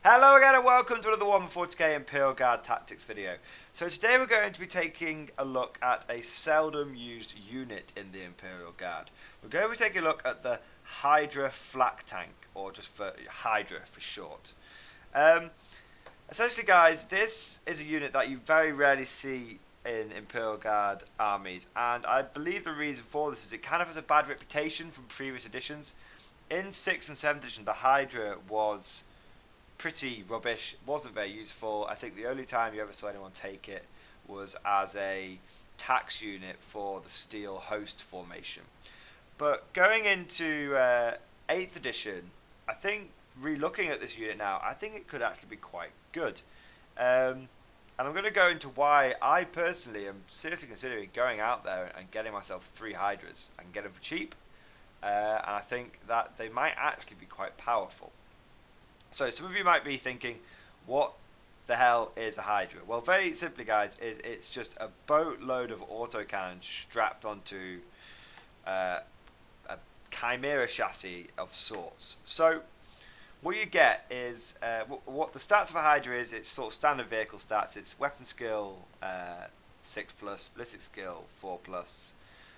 Hello again and welcome to another 140k Imperial Guard Tactics video. So today we're going to be taking a look at a seldom used unit in the Imperial Guard. We're going to be taking a look at the Hydra flak tank, or just for Hydra for short. Essentially guys, this is a unit that you very rarely see in Imperial Guard armies, and I believe the reason for this is it kind of has a bad reputation from previous editions. In 6th and 7th edition the Hydra was pretty rubbish, wasn't very useful. I think the only time you ever saw anyone take it was as a tax unit for the steel host formation. But going into 8th edition, I think re-looking at this unit now, I think it could actually be quite good. And I'm going to go into why I personally am seriously considering going out there and getting myself 3 Hydras. I can get them for cheap, and I think that they might actually be quite powerful. So some of you might be thinking, what the hell is a Hydra? Well, very simply guys, it's just a boatload of autocannons strapped onto a chimera chassis of sorts. So what you get is, what the stats of a Hydra is, it's sort of standard vehicle stats. It's weapon skill 6+, ballistic skill 4+,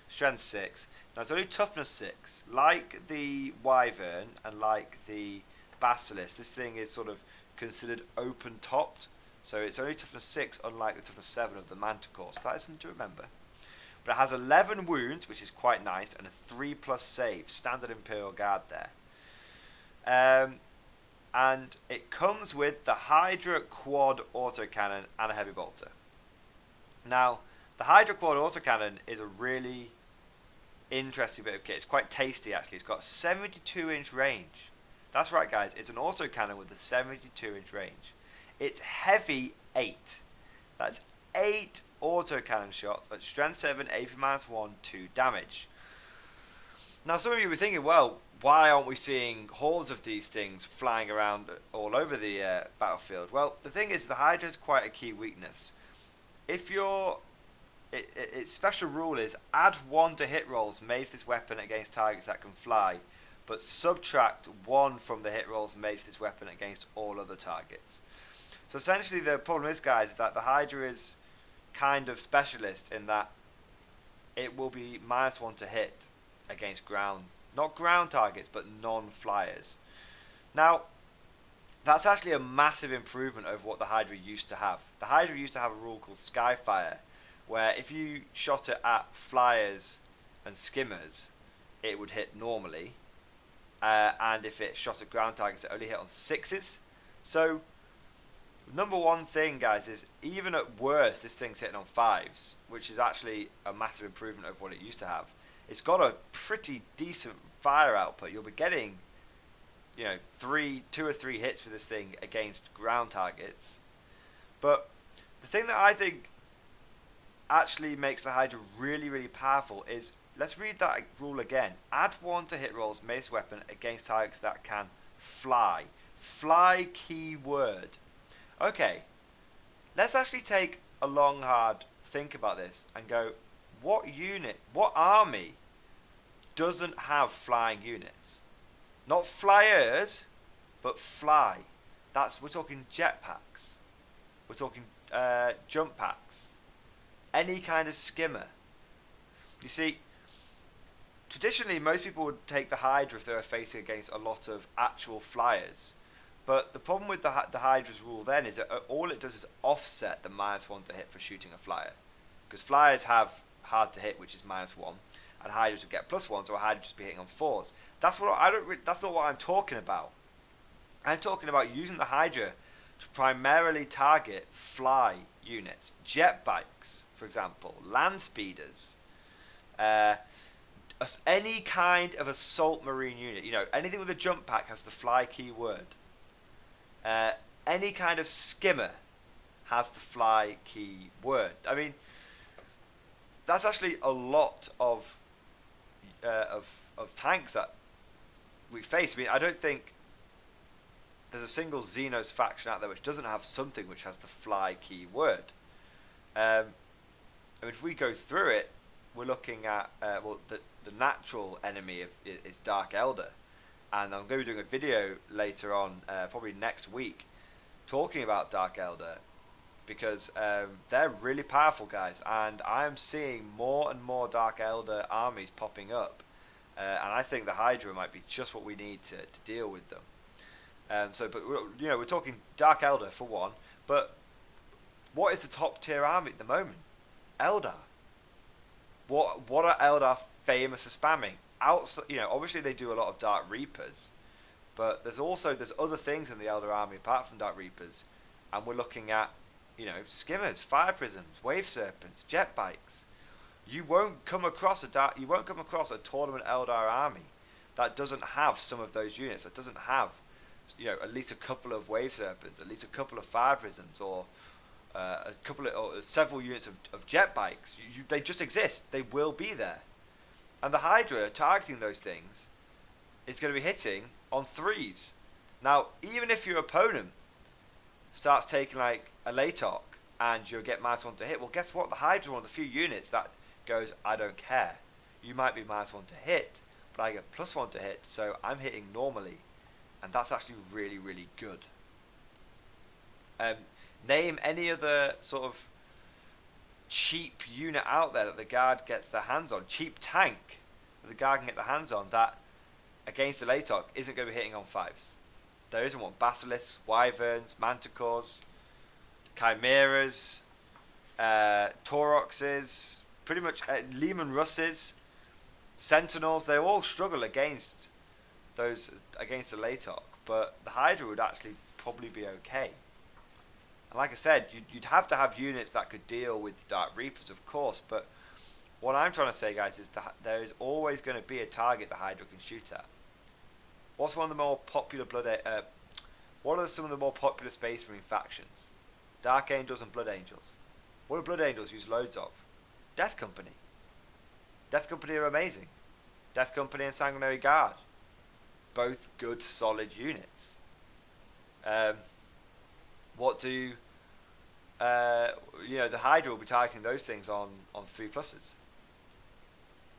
strength 6. Now it's only toughness 6. Like the Wyvern and like the Basilisk, this thing is sort of considered open-topped, so it's only toughness 6, unlike the toughness 7 of the Manticore, so that is something to remember. But it has 11 wounds, which is quite nice, and a 3+ save, standard Imperial Guard there. And it comes with the Hydra quad autocannon and a heavy bolter. Now, the Hydra quad autocannon is a really interesting bit of kit. It's quite tasty actually. It's got 72-inch range. That's right guys, it's an autocannon with a 72-inch range. It's heavy 8. That's 8 autocannon shots at strength 7, AP-1, 2 damage. Now some of you were thinking, well, why aren't we seeing hordes of these things flying around all over the battlefield? Well, the thing is, the Hydra has quite a key weakness. If you're... its special rule is add 1 to hit rolls made for this weapon against targets that can fly, but subtract 1 from the hit rolls made for this weapon against all other targets. So essentially the problem is, guys, that the Hydra is kind of specialist in that it will be -1 to hit against ground, not ground targets, but non-flyers. Now, that's actually a massive improvement over what the Hydra used to have. The Hydra used to have a rule called Skyfire, where if you shot it at flyers and skimmers, it would hit normally. And if it shot at ground targets, it only hit on 6s. So, number one thing, guys, is even at worst, this thing's hitting on 5s, which is actually a massive improvement over what it used to have. It's got a pretty decent fire output. You'll be getting, 2 or 3 hits with this thing against ground targets. But the thing that I think actually makes the Hydra really, really powerful is, let's read that rule again. Add 1 to hit rolls made this weapon against targets that can fly. Fly keyword. Okay, let's actually take a long, hard think about this and go, what unit, what army doesn't have flying units? Not flyers, but fly. We're talking jetpacks. We're talking jump packs. Any kind of skimmer. You see, traditionally, most people would take the Hydra if they were facing against a lot of actual flyers. But the problem with the Hydra's rule then is that all it does is offset the -1 to hit for shooting a flyer. Because flyers have hard to hit, which is -1, and Hydras would get +1, so a Hydra would just be hitting on 4s. That's not what I'm talking about. I'm talking about using the Hydra to primarily target fly units, jet bikes, for example, land speeders. Any kind of assault marine unit, anything with a jump pack has the fly keyword. Any kind of skimmer has the fly keyword. I mean, that's actually a lot of tanks that we face. I mean, I don't think there's a single Xenos faction out there which doesn't have something which has the fly keyword. I mean, if we go through it, we're looking at the natural enemy is Dark Elder, and I'm going to be doing a video later on, probably next week, talking about Dark Elder because they're really powerful guys, and I'm seeing more and more Dark Elder armies popping up, and I think the Hydra might be just what we need to deal with them. But we're talking Dark Elder for one, but what is the top tier army at the moment? Eldar. What are Eldar famous for spamming? Obviously they do a lot of Dark Reapers, but there's other things in the Eldar army apart from Dark Reapers, and we're looking at skimmers, fire prisms, wave serpents, jet bikes. You won't come across a tournament Eldar army that doesn't have some of those units. That doesn't have at least a couple of wave serpents, at least a couple of fire prisms, or several units of jet bikes. They just exist. They will be there, and the Hydra targeting those things is going to be hitting on 3s. Now, even if your opponent starts taking like a Latok and you'll get -1 to hit, well, guess what? The Hydra is one of the few units that goes, I don't care. You might be -1 to hit, but I get +1 to hit, so I'm hitting normally, and that's actually really, really good. Name any other sort of cheap unit out there that the guard gets their hands on, cheap tank that the guard can get their hands on that against the Latok isn't going to be hitting on 5s. There isn't one. Basilisks, Wyverns, Manticores, Chimeras, Tauroxes, pretty much Lehman Russes, Sentinels. They all struggle against the Latok, but the Hydra would actually probably be okay. And like I said, you'd have to have units that could deal with Dark Reapers, of course, but what I'm trying to say, guys, is that there is always going to be a target the Hydra can shoot at. What's one of the more popular what are some of the more popular Space Marine factions? Dark Angels and Blood Angels. What do Blood Angels use loads of? Death Company. Death Company are amazing. Death Company and Sanguinary Guard. Both good, solid units. What do the Hydra will be targeting those things on 3+s.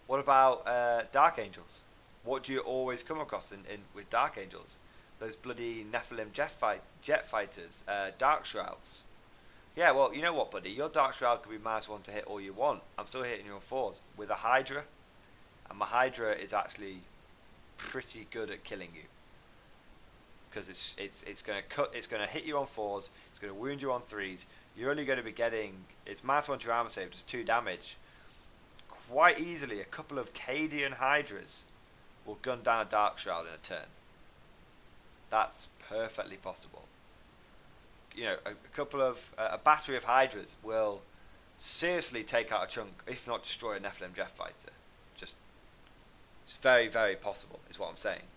What about Dark Angels? What do you always come across in with Dark Angels? Those bloody Nephilim jet fighters, Dark Shrouds. Yeah, well, you know what, buddy? Your Dark Shroud could be -1 to hit all you want. I'm still hitting you on 4s with a Hydra, and my Hydra is actually pretty good at killing you because it's going to hit you on 4s. It's going to wound you on 3s. You're only going to be getting it's -1 to your armor save, just 2 damage. Quite easily, a couple of Cadian Hydras will gun down a Dark Shroud in a turn. That's perfectly possible. A battery of Hydras will seriously take out a chunk, if not destroy a Nephilim jet fighter. It's very, very possible, is what I'm saying.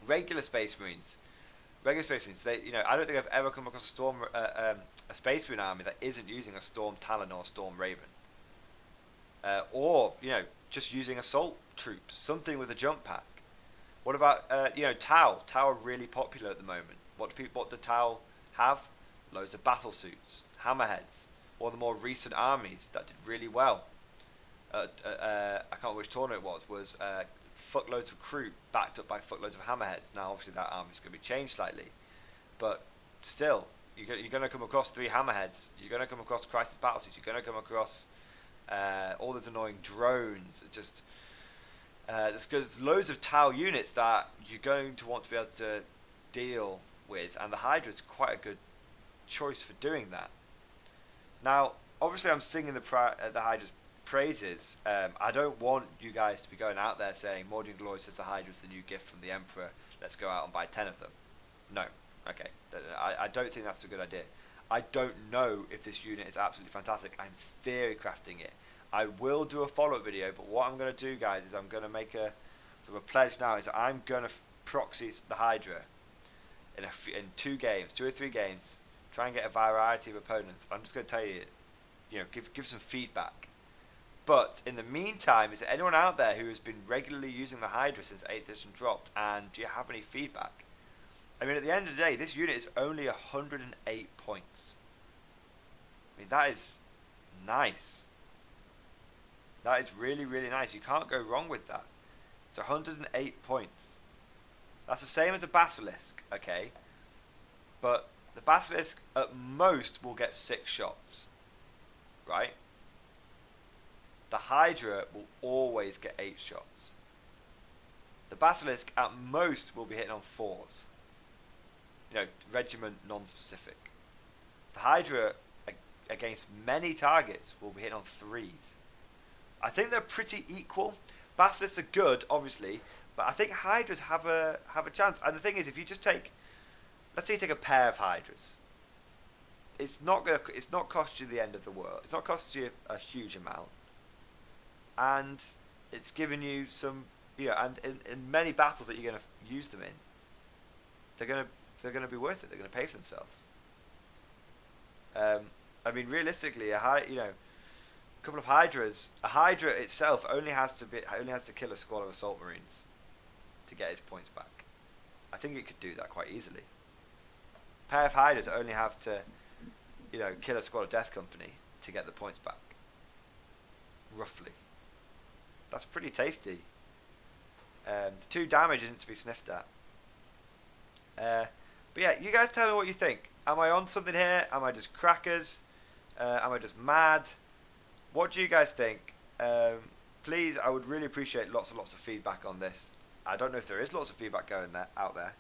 Regular Space Marines, they, I don't think I've ever come across a Space Marine army that isn't using a Storm Talon or a Storm Raven. Or just using assault troops, something with a jump pack. What about Tau? Tau are really popular at the moment. What do Tau have? Loads of battle suits, hammerheads. One of the more recent armies that did really well. I can't remember which tournament it was fuckloads of crew backed up by fuckloads of hammerheads. Now obviously that army's going to be changed slightly, but still, you're going to come across 3 hammerheads. You're going to come across crisis battle suits. You're going to come across all those annoying drones. There's loads of Tau units that you're going to want to be able to deal with, and the Hydra is quite a good choice for doing that. Now, obviously, I'm singing the Hydra's praises. I don't want you guys to be going out there saying Mordian Glory says the Hydra is the new gift from the Emperor. Let's go out and buy 10 of them. No, okay, I don't think that's a good idea. I don't know if this unit is absolutely fantastic. I'm theory crafting it. I will do a follow-up video, but what I'm going to do, guys, is I'm going to make a sort of a pledge now. Is I'm going to proxy the Hydra in 2 or 3 games. Try and get a variety of opponents. I'm just going to tell you, give some feedback. But in the meantime, is there anyone out there who has been regularly using the Hydra since 8th edition dropped? And do you have any feedback? I mean, at the end of the day, this unit is only 108 points. I mean, that is nice. That is really, really nice. You can't go wrong with that. It's 108 points. That's the same as a Basilisk, okay? but the Basilisk at most will get 6 shots, right? The Hydra will always get 8 shots. The Basilisk at most will be hitting on 4s. You know, regiment non-specific. The Hydra against many targets will be hitting on 3s. I think they're pretty equal. Basilisks are good, obviously, but I think Hydras have a chance. And the thing is, if you just take, let's say you take a pair of Hydras, it's not cost you the end of the world. It's not cost you a huge amount, and it's given you some, you know, and in many battles that you're going to use them in, they're going to be worth it. They're going to pay for themselves. I mean, realistically, a couple of Hydras. A Hydra itself only has to kill a squad of assault marines to get its points back. I think it could do that quite easily. A pair of Hydras only have to, you know, kill a squad of Death Company to get the points back. Roughly. That's pretty tasty. The 2 damage isn't to be sniffed at. But yeah, you guys tell me what you think. Am I on something here? Am I just crackers? Am I just mad? What do you guys think? Please, I would really appreciate lots and lots of feedback on this. I don't know if there is lots of feedback out there.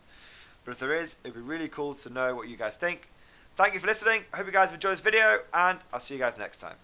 But if there is, it'd be really cool to know what you guys think. Thank you for listening. I hope you guys have enjoyed this video, and I'll see you guys next time.